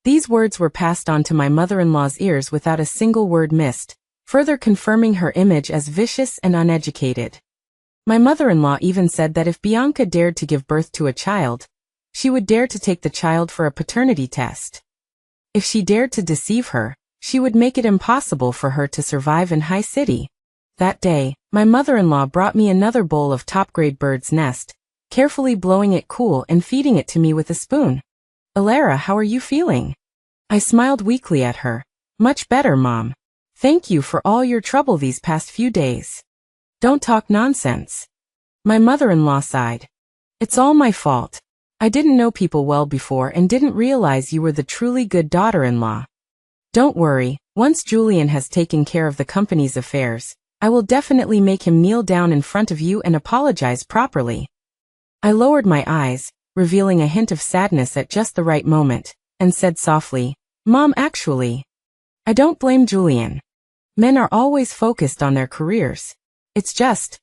[SPEAKER 1] These words were passed on to my mother-in-law's ears without a single word missed, further confirming her image as vicious and uneducated. My mother-in-law even said that if Bianca dared to give birth to a child, she would dare to take the child for a paternity test. If she dared to deceive her, she would make it impossible for her to survive in High City. That day, my mother-in-law brought me another bowl of top-grade bird's nest, carefully blowing it cool and feeding it to me with a spoon. Alara, how are you feeling? I smiled weakly at her. Much better, Mom. Thank you for all your trouble these past few days. Don't talk nonsense. My mother-in-law sighed. It's all my fault. I didn't know people well before and didn't realize you were the truly good daughter-in-law. Don't worry, once Julian has taken care of the company's affairs, I will definitely make him kneel down in front of you and apologize properly. I lowered my eyes, revealing a hint of sadness at just the right moment, and said softly, Mom, actually, I don't blame Julian. Men are always focused on their careers. It's just,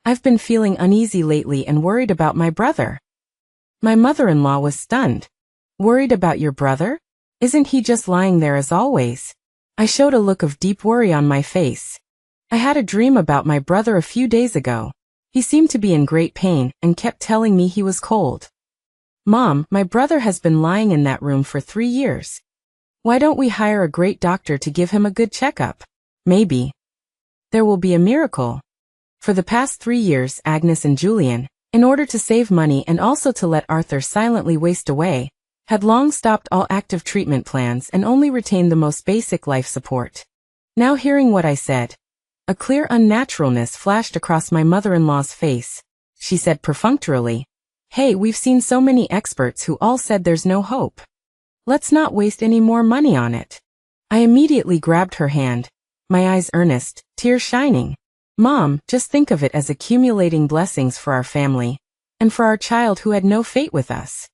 [SPEAKER 1] I've been feeling uneasy lately and worried about my brother. My mother-in-law was stunned. Worried about your brother? Isn't he just lying there as always? I showed a look of deep worry on my face. I had a dream about my brother a few days ago. He seemed to be in great pain and kept telling me he was cold. Mom, my brother has been lying in that room for 3 years. Why don't we hire a great doctor to give him a good checkup? Maybe there will be a miracle. For the past 3 years, Agnes and Julian, in order to save money and also to let Arthur silently waste away, had long stopped all active treatment plans and only retained the most basic life support. Now hearing what I said, a clear unnaturalness flashed across my mother-in-law's face. She said perfunctorily, Hey, we've seen so many experts who all said there's no hope. Let's not waste any more money on it. I immediately grabbed her hand, my eyes earnest, tears shining. Mom, just think of it as accumulating blessings for our family, and for our child who had no fate with us.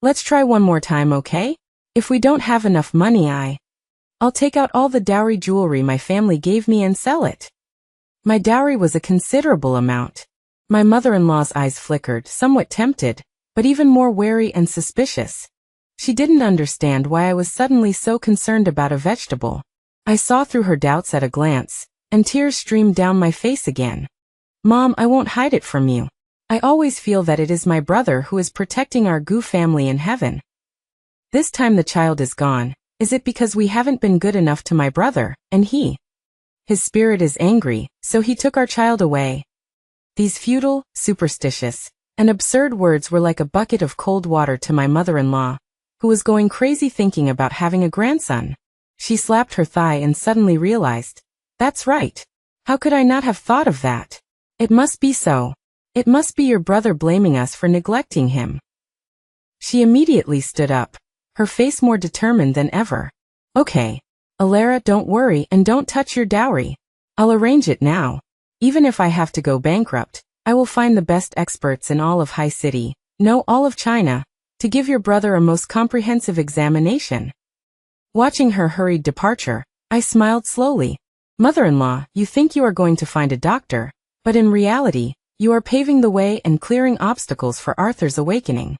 [SPEAKER 1] Let's try one more time, okay? If we don't have enough money, I'll take out all the dowry jewelry my family gave me and sell it. My dowry was a considerable amount. My mother-in-law's eyes flickered, somewhat tempted, but even more wary and suspicious. She didn't understand why I was suddenly so concerned about a vegetable. I saw through her doubts at a glance, and tears streamed down my face again. Mom, I won't hide it from you. I always feel that it is my brother who is protecting our Gu family in heaven. This time the child is gone. Is it because we haven't been good enough to my brother, and his spirit is angry, so he took our child away? These futile, superstitious, and absurd words were like a bucket of cold water to my mother-in-law, who was going crazy thinking about having a grandson. She slapped her thigh and suddenly realized, that's right. How could I not have thought of that? It must be so. It must be your brother blaming us for neglecting him. She immediately stood up, her face more determined than ever. Okay, Alara, don't worry and don't touch your dowry. I'll arrange it now. Even if I have to go bankrupt, I will find the best experts in all of High City, no, all of China, to give your brother a most comprehensive examination. Watching her hurried departure, I smiled slowly. Mother-in-law, you think you are going to find a doctor, but in reality, you are paving the way and clearing obstacles for Arthur's awakening.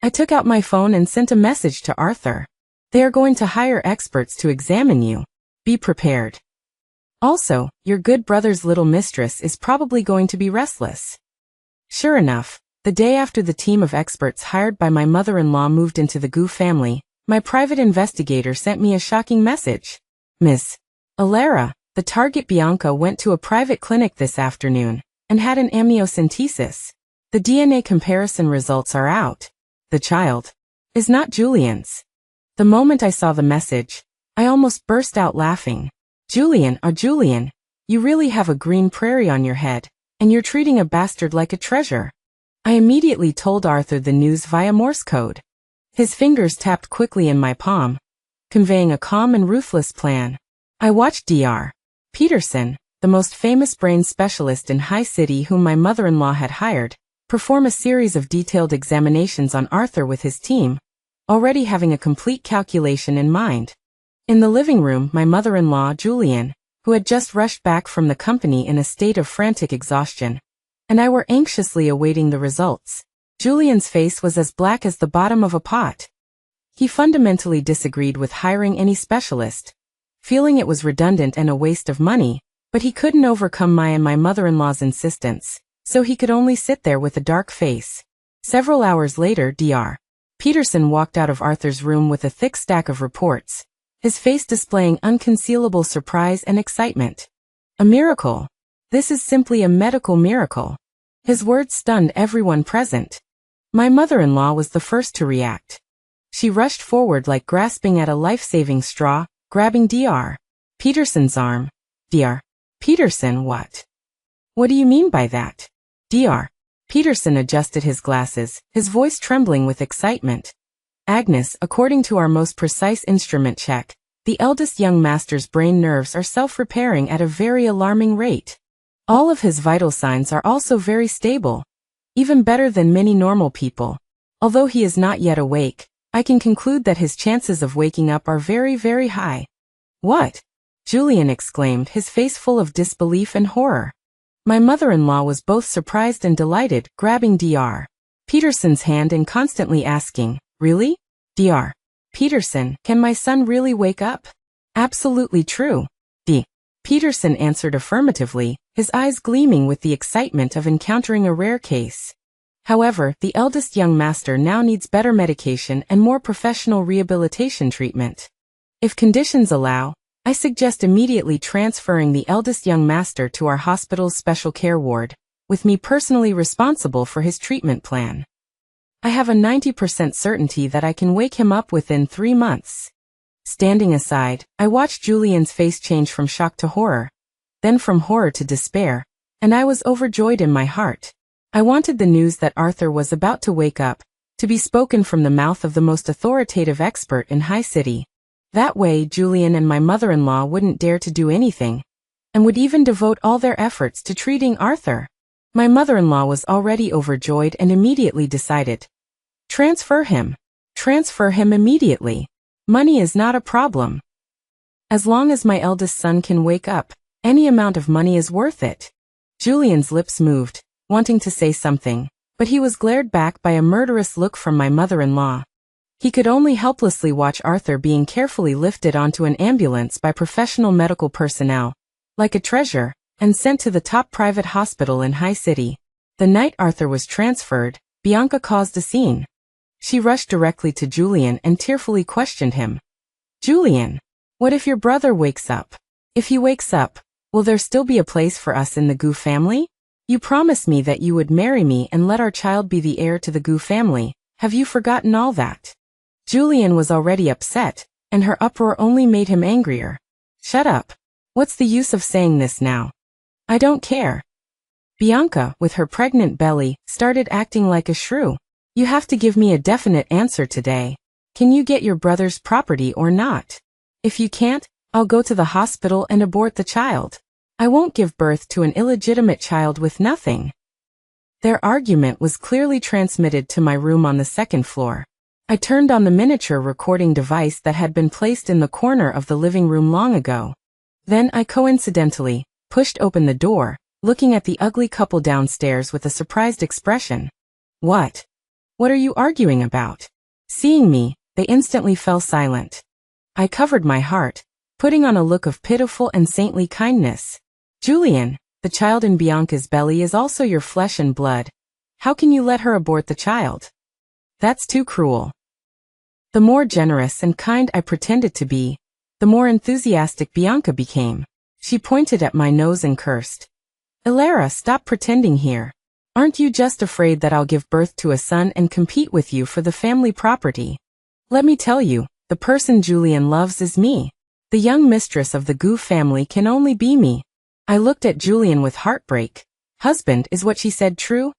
[SPEAKER 1] I took out my phone and sent a message to Arthur. They are going to hire experts to examine you. Be prepared. Also, your good brother's little mistress is probably going to be restless. Sure enough, the day after the team of experts hired by my mother-in-law moved into the Gu family, my private investigator sent me a shocking message. Miss Alara, the target Bianca went to a private clinic this afternoon and had an amniocentesis. The DNA comparison results are out. The child is not Julian's. The moment I saw the message, I almost burst out laughing. Julian, you really have a green prairie on your head, and you're treating a bastard like a treasure. I immediately told Arthur the news via Morse code. His fingers tapped quickly in my palm, conveying a calm and ruthless plan. I watched Dr. Peterson, the most famous brain specialist in High City whom my mother-in-law had hired, perform a series of detailed examinations on Arthur with his team, already having a complete calculation in mind. In the living room, my mother-in-law, Julian, who had just rushed back from the company in a state of frantic exhaustion, and I were anxiously awaiting the results. Julian's face was as black as the bottom of a pot. He fundamentally disagreed with hiring any specialist, feeling it was redundant and a waste of money, but he couldn't overcome my and my mother-in-law's insistence, so he could only sit there with a dark face. Several hours later, Dr. Peterson walked out of Arthur's room with a thick stack of reports, his face displaying unconcealable surprise and excitement. A miracle. This is simply a medical miracle. His words stunned everyone present. My mother-in-law was the first to react. She rushed forward like grasping at a life-saving straw, grabbing Dr. Peterson's arm. Dr. Peterson, what? What do you mean by that? Dr. Peterson adjusted his glasses, his voice trembling with excitement. Agnes, according to our most precise instrument check, the eldest young master's brain nerves are self-repairing at a very alarming rate. All of his vital signs are also very stable, even better than many normal people. Although he is not yet awake, I can conclude that his chances of waking up are very, very high. What? Julian exclaimed, his face full of disbelief and horror. My mother-in-law was both surprised and delighted, grabbing Dr. Peterson's hand and constantly asking, Really? Dr. Peterson, can my son really wake up? Absolutely true. Dr. Peterson answered affirmatively, his eyes gleaming with the excitement of encountering a rare case. However, the eldest young master now needs better medication and more professional rehabilitation treatment. If conditions allow, I suggest immediately transferring the eldest young master to our hospital's special care ward, with me personally responsible for his treatment plan. I have a 90% certainty that I can wake him up within 3 months. Standing aside, I watched Julian's face change from shock to horror, then from horror to despair, and I was overjoyed in my heart. I wanted the news that Arthur was about to wake up, to be spoken from the mouth of the most authoritative expert in High City. That way Julian and my mother-in-law wouldn't dare to do anything, and would even devote all their efforts to treating Arthur. My mother-in-law was already overjoyed and immediately decided. Transfer him. Transfer him immediately. Money is not a problem. As long as my eldest son can wake up, any amount of money is worth it. Julian's lips moved, wanting to say something, but he was glared back by a murderous look from my mother-in-law. He could only helplessly watch Arthur being carefully lifted onto an ambulance by professional medical personnel, like a treasure, and sent to the top private hospital in High City. The night Arthur was transferred, Bianca caused a scene. She rushed directly to Julian and tearfully questioned him. Julian, what if your brother wakes up? If he wakes up, will there still be a place for us in the Gu family? You promised me that you would marry me and let our child be the heir to the Gu family. Have you forgotten all that? Julian was already upset, and her uproar only made him angrier. Shut up. What's the use of saying this now? I don't care. Bianca, with her pregnant belly, started acting like a shrew. You have to give me a definite answer today. Can you get your brother's property or not? If you can't, I'll go to the hospital and abort the child. I won't give birth to an illegitimate child with nothing. Their argument was clearly transmitted to my room on the second floor. I turned on the miniature recording device that had been placed in the corner of the living room long ago. Then I coincidentally pushed open the door, looking at the ugly couple downstairs with a surprised expression. What? What are you arguing about? Seeing me, they instantly fell silent. I covered my heart, putting on a look of pitiful and saintly kindness. Julian, the child in Bianca's belly is also your flesh and blood. How can you let her abort the child? That's too cruel. The more generous and kind I pretended to be, the more enthusiastic Bianca became. She pointed at my nose and cursed. Elara, stop pretending here. Aren't you just afraid that I'll give birth to a son and compete with you for the family property? Let me tell you, the person Julian loves is me. The young mistress of the Gu family can only be me. I looked at Julian with heartbreak. Husband, is what she said true?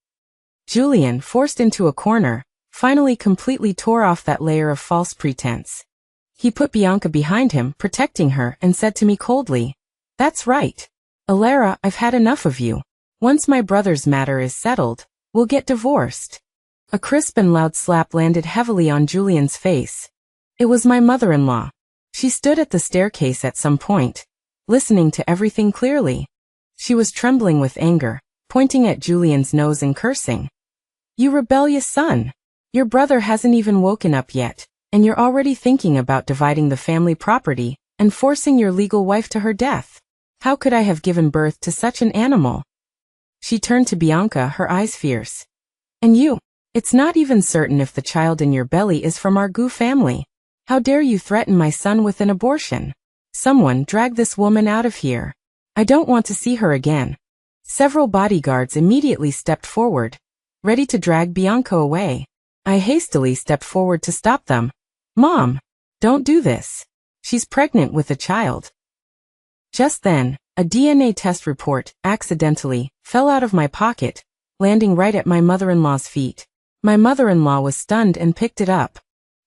[SPEAKER 1] Julian, forced into a corner, finally completely tore off that layer of false pretense. He put Bianca behind him, protecting her, and said to me coldly, That's right. Elara, I've had enough of you. Once my brother's matter is settled, we'll get divorced. A crisp and loud slap landed heavily on Julian's face. It was my mother-in-law. She stood at the staircase at some point, listening to everything clearly. She was trembling with anger, pointing at Julian's nose and cursing. You rebellious son! Your brother hasn't even woken up yet, and you're already thinking about dividing the family property and forcing your legal wife to her death. How could I have given birth to such an animal? She turned to Bianca, her eyes fierce. And you? It's not even certain if the child in your belly is from our Gu family. How dare you threaten my son with an abortion? Someone drag this woman out of here. I don't want to see her again. Several bodyguards immediately stepped forward, ready to drag Bianca away. I hastily stepped forward to stop them. Mom, don't do this. She's pregnant with a child. Just then, a DNA test report, accidentally, fell out of my pocket, landing right at my mother-in-law's feet. My mother-in-law was stunned and picked it up.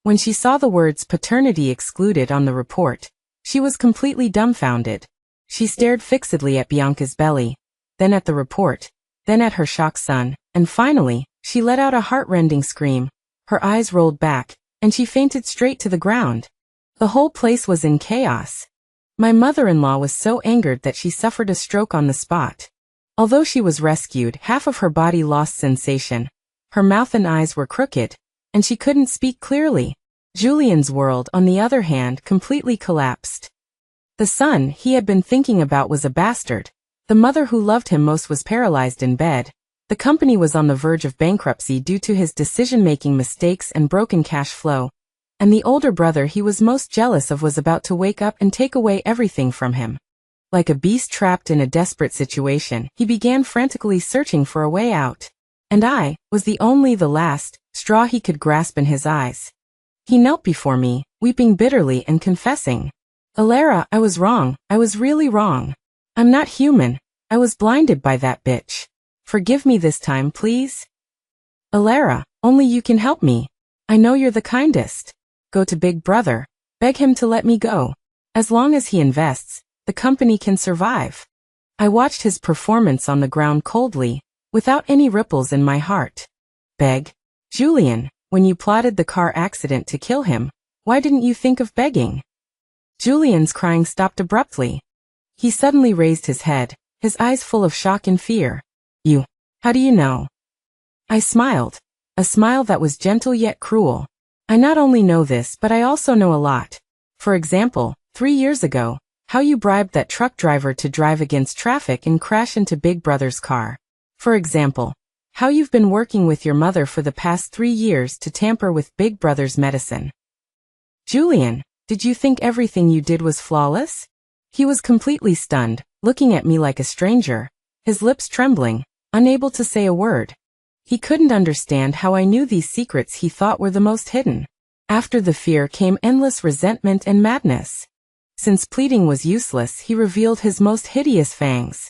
[SPEAKER 1] When she saw the words paternity excluded on the report, she was completely dumbfounded. She stared fixedly at Bianca's belly, then at the report, then at her shocked son, and finally, she let out a heart-rending scream. Her eyes rolled back, and she fainted straight to the ground. The whole place was in chaos. My mother-in-law was so angered that she suffered a stroke on the spot. Although she was rescued, half of her body lost sensation. Her mouth and eyes were crooked, and she couldn't speak clearly. Julian's world, on the other hand, completely collapsed. The son he had been thinking about was a bastard. The mother who loved him most was paralyzed in bed. The company was on the verge of bankruptcy due to his decision-making mistakes and broken cash flow. And the older brother he was most jealous of was about to wake up and take away everything from him. Like a beast trapped in a desperate situation, he began frantically searching for a way out. And I was the last straw he could grasp in his eyes. He knelt before me, weeping bitterly and confessing, Elara, I was wrong, I was really wrong. I'm not human, I was blinded by that bitch. Forgive me this time, please. Elara, only you can help me. I know you're the kindest. Go to Big Brother, beg him to let me go. As long as he invests, the company can survive. I watched his performance on the ground coldly, without any ripples in my heart. Beg? Julian, when you plotted the car accident to kill him, why didn't you think of begging? Julian's crying stopped abruptly. He suddenly raised his head, his eyes full of shock and fear. You, how do you know? I smiled, a smile that was gentle yet cruel. I not only know this, but I also know a lot. For example, 3 years ago, how you bribed that truck driver to drive against traffic and crash into Big Brother's car. For example, how you've been working with your mother for the past 3 years to tamper with Big Brother's medicine. Julian, did you think everything you did was flawless? He was completely stunned, looking at me like a stranger, his lips trembling, unable to say a word. He couldn't understand how I knew these secrets he thought were the most hidden. After the fear came endless resentment and madness. Since pleading was useless, he revealed his most hideous fangs.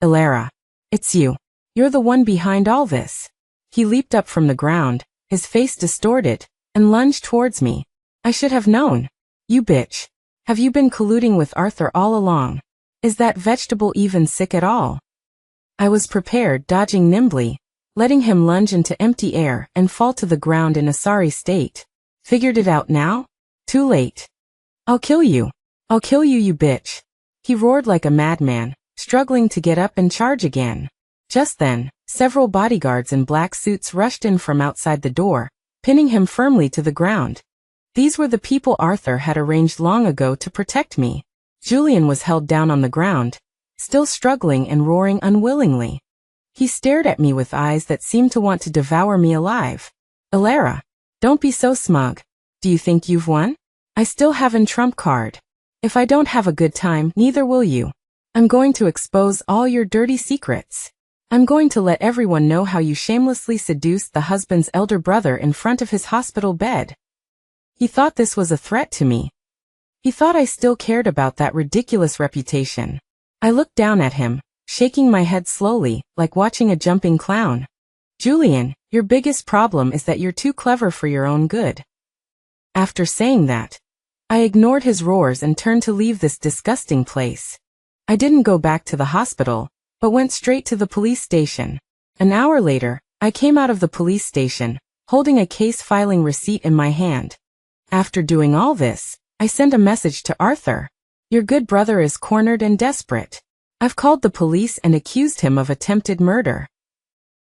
[SPEAKER 1] Elara, it's you. You're the one behind all this. He leaped up from the ground, his face distorted, and lunged towards me. I should have known. You bitch. Have you been colluding with Arthur all along? Is that vegetable even sick at all? I was prepared, dodging nimbly, letting him lunge into empty air and fall to the ground in a sorry state. Figured it out now? Too late. I'll kill you. I'll kill you, you bitch. He roared like a madman, struggling to get up and charge again. Just then, several bodyguards in black suits rushed in from outside the door, pinning him firmly to the ground. These were the people Arthur had arranged long ago to protect me. Julian was held down on the ground, still struggling and roaring unwillingly. He stared at me with eyes that seemed to want to devour me alive. Alara, don't be so smug. Do you think you've won? I still haven't trump card. If I don't have a good time, neither will you. I'm going to expose all your dirty secrets. I'm going to let everyone know how you shamelessly seduced the husband's elder brother in front of his hospital bed. He thought this was a threat to me. He thought I still cared about that ridiculous reputation. I looked down at him, shaking my head slowly, like watching a jumping clown. Julian, your biggest problem is that you're too clever for your own good. After saying that, I ignored his roars and turned to leave this disgusting place. I didn't go back to the hospital, but went straight to the police station. An hour later, I came out of the police station, holding a case filing receipt in my hand. After doing all this, I sent a message to Arthur. Your good brother is cornered and desperate. I've called the police and accused him of attempted murder.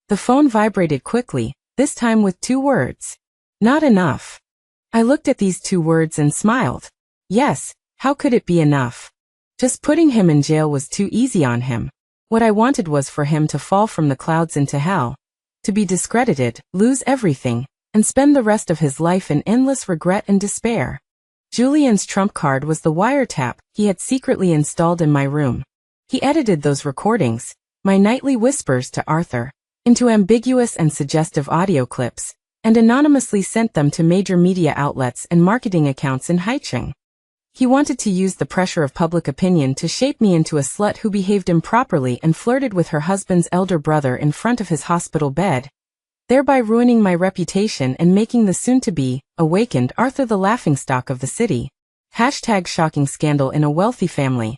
[SPEAKER 1] The phone vibrated quickly, this time with 2 words. Not enough. I looked at these 2 words and smiled. Yes, how could it be enough? Just putting him in jail was too easy on him. What I wanted was for him to fall from the clouds into hell, to be discredited, lose everything, and spend the rest of his life in endless regret and despair. Julian's trump card was the wiretap he had secretly installed in my room. He edited those recordings, my nightly whispers to Arthur, into ambiguous and suggestive audio clips, and anonymously sent them to major media outlets and marketing accounts in Haicheng. He wanted to use the pressure of public opinion to shape me into a slut who behaved improperly and flirted with her husband's elder brother in front of his hospital bed, thereby ruining my reputation and making the soon-to-be, awakened Arthur the laughingstock of the city. #shocking scandal in a wealthy family.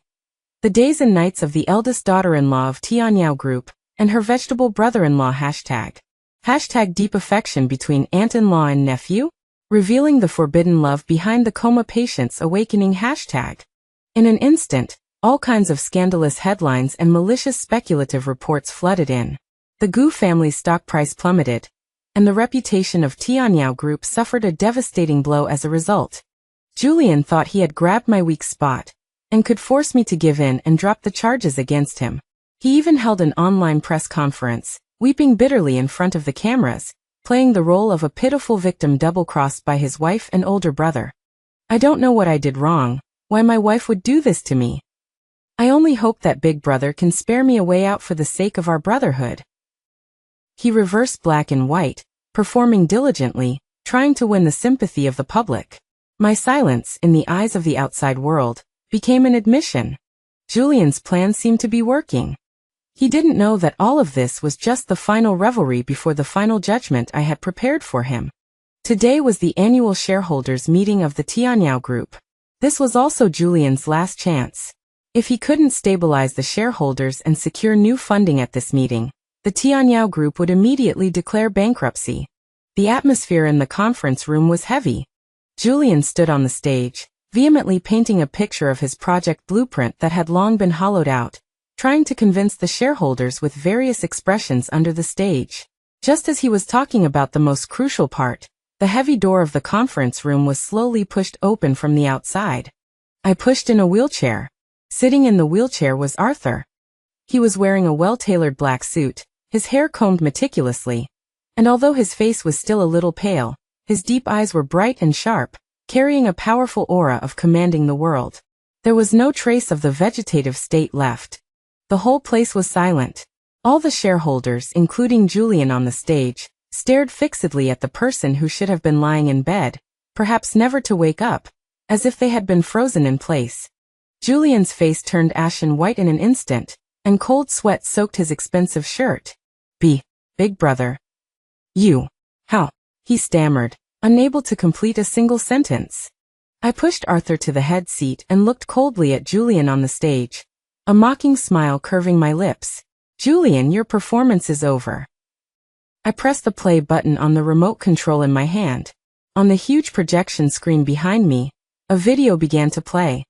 [SPEAKER 1] The days and nights of the eldest daughter-in-law of Tianyao Group and her vegetable brother-in-law #. Deep affection between aunt-in-law and nephew? Revealing the forbidden love behind the coma patient's awakening #. In an instant, all kinds of scandalous headlines and malicious speculative reports flooded in. The Gu family's stock price plummeted, and the reputation of Tianyao Group suffered a devastating blow as a result. Julian thought he had grabbed my weak spot, and could force me to give in and drop the charges against him. He even held an online press conference, weeping bitterly in front of the cameras, playing the role of a pitiful victim double-crossed by his wife and older brother. I don't know what I did wrong, why my wife would do this to me. I only hope that Big Brother can spare me a way out for the sake of our brotherhood. He reversed black and white, performing diligently, trying to win the sympathy of the public. My silence, in the eyes of the outside world, became an admission. Julian's plan seemed to be working. He didn't know that all of this was just the final revelry before the final judgment I had prepared for him. Today was the annual shareholders meeting of the Tianyao Group. This was also Julian's last chance. If he couldn't stabilize the shareholders and secure new funding at this meeting, the Tianyao Group would immediately declare bankruptcy. The atmosphere in the conference room was heavy. Julian stood on the stage, vehemently painting a picture of his project blueprint that had long been hollowed out, trying to convince the shareholders with various expressions under the stage. Just as he was talking about the most crucial part, the heavy door of the conference room was slowly pushed open from the outside. I pushed in a wheelchair. Sitting in the wheelchair was Arthur. He was wearing a well-tailored black suit, his hair combed meticulously, and although his face was still a little pale, his deep eyes were bright and sharp, carrying a powerful aura of commanding the world. There was no trace of the vegetative state left. The whole place was silent. All the shareholders, including Julian on the stage, stared fixedly at the person who should have been lying in bed, perhaps never to wake up, as if they had been frozen in place. Julian's face turned ashen white in an instant, and cold sweat soaked his expensive shirt. Big Brother. You. How? He stammered, unable to complete a single sentence. I pushed Arthur to the head seat and looked coldly at Julian on the stage, a mocking smile curving my lips. Julian, your performance is over. I pressed the play button on the remote control in my hand. On the huge projection screen behind me, a video began to play.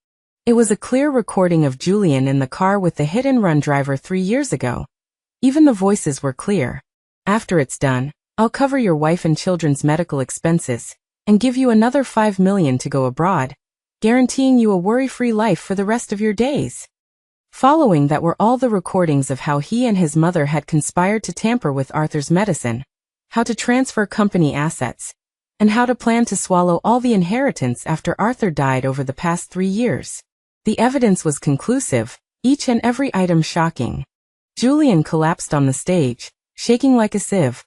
[SPEAKER 1] It was a clear recording of Julian in the car with the hit-and-run driver 3 years ago. Even the voices were clear. After it's done, I'll cover your wife and children's medical expenses. and give you another 5 million to go abroad, guaranteeing you a worry-free life for the rest of your days. Following that were all the recordings of how he and his mother had conspired to tamper with Arthur's medicine, how to transfer company assets, and how to plan to swallow all the inheritance after Arthur died over the past 3 years. The evidence was conclusive, each and every item shocking. Julian collapsed on the stage, shaking like a sieve.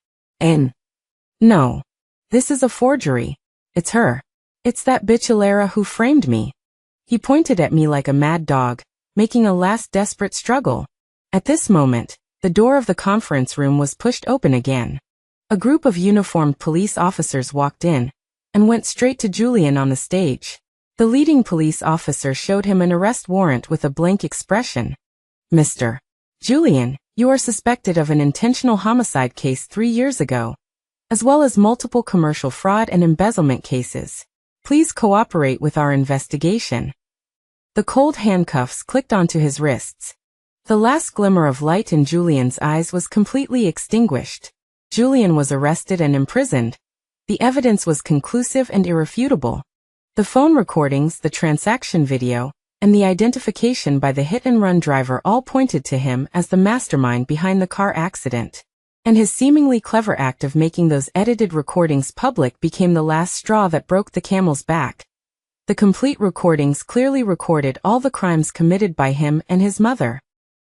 [SPEAKER 1] No. This is a forgery. It's her. It's that bitch Alara who framed me. He pointed at me like a mad dog, making a last desperate struggle. At this moment, the door of the conference room was pushed open again. A group of uniformed police officers walked in and went straight to Julian on the stage. The leading police officer showed him an arrest warrant with a blank expression. Mr. Julian, you are suspected of an intentional homicide case 3 years ago, as well as multiple commercial fraud and embezzlement cases. Please cooperate with our investigation. The cold handcuffs clicked onto his wrists. The last glimmer of light in Julian's eyes was completely extinguished. Julian was arrested and imprisoned. The evidence was conclusive and irrefutable. The phone recordings, the transaction video, and the identification by the hit-and-run driver all pointed to him as the mastermind behind the car accident. And his seemingly clever act of making those edited recordings public became the last straw that broke the camel's back. The complete recordings clearly recorded all the crimes committed by him and his mother.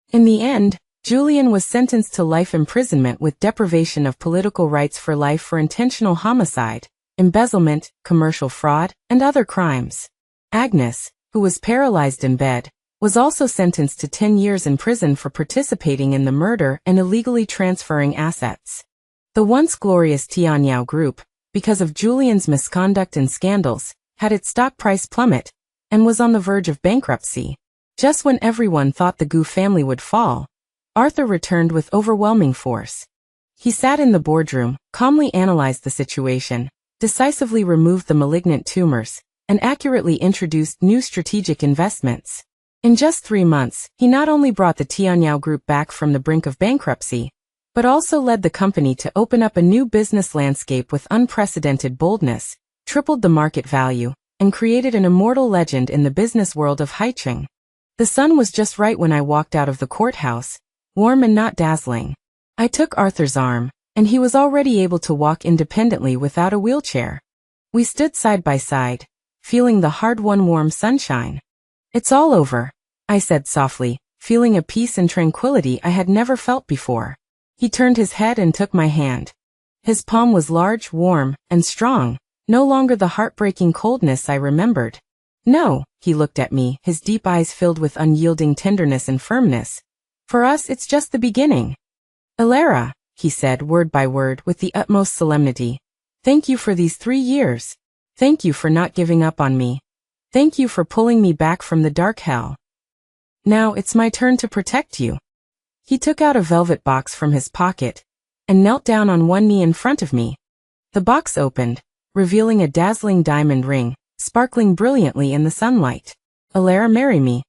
[SPEAKER 1] In the end, Julian was sentenced to life imprisonment with deprivation of political rights for life for intentional homicide, embezzlement, commercial fraud, and other crimes. Agnes, who was paralyzed in bed, was also sentenced to 10 years in prison for participating in the murder and illegally transferring assets. The once glorious Tianyao Group, because of Julian's misconduct and scandals, had its stock price plummet and was on the verge of bankruptcy. Just when everyone thought the Gu family would fall, Arthur returned with overwhelming force. He sat in the boardroom, calmly analyzed the situation, decisively removed the malignant tumors, and accurately introduced new strategic investments. In just 3 months, he not only brought the Tianyao Group back from the brink of bankruptcy, but also led the company to open up a new business landscape with unprecedented boldness, tripled the market value, and created an immortal legend in the business world of Haicheng. The sun was just right when I walked out of the courthouse, warm and not dazzling. I took Arthur's arm, and he was already able to walk independently without a wheelchair. We stood side by side, feeling the hard-won warm sunshine. It's all over, I said softly, feeling a peace and tranquility I had never felt before. He turned his head and took my hand. His palm was large, warm, and strong, no longer the heartbreaking coldness I remembered. No, he looked at me, his deep eyes filled with unyielding tenderness and firmness. For us, it's just the beginning. Alara, he said word by word with the utmost solemnity. Thank you for these 3 years. Thank you for not giving up on me. Thank you for pulling me back from the dark hell. Now it's my turn to protect you. He took out a velvet box from his pocket and knelt down on one knee in front of me. The box opened, revealing a dazzling diamond ring, sparkling brilliantly in the sunlight. Alara, marry me,